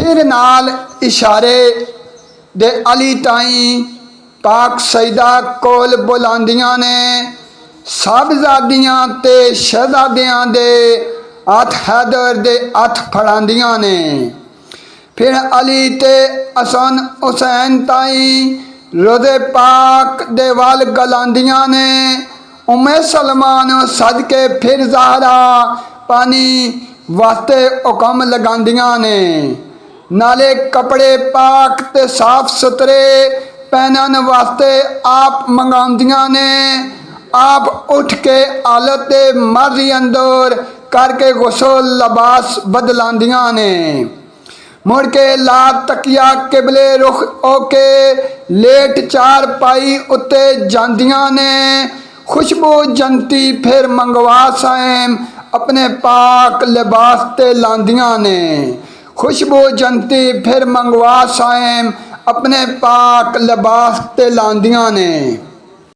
फिर नाल इशारे दे अली ताई पाक सईदा कोल बुलांदियां ने साहबजादियां ते शहजादियां दे हथ हैदर दे हथ फड़ांदियां ने। फिर अली ते हसन हुसैन ताई रोज़े पाक दे वाल गलांदियां ने। उम्मे सलमान सदके फिर ज़हरा पानी वास्ते हुक्म लगांदियां ने। नाले कपड़े पाक ते साफ सुथरे पहनन वास्ते आप मंगांदियां ने। आप उठ के हालत मर्जी अंदर करके गुसल लबास बदलांदियां ने। मुड़ के ला तकिया किबले रुख होके लेट चार पाई उत्ते जांदियां ने। खुशबू जनती फिर मंगवा साएम अपने पाक लिबास ते लांदियां ने। खुशबू जनती फिर मंगवा साएम अपने पाक लिबास ते लांदियां ने।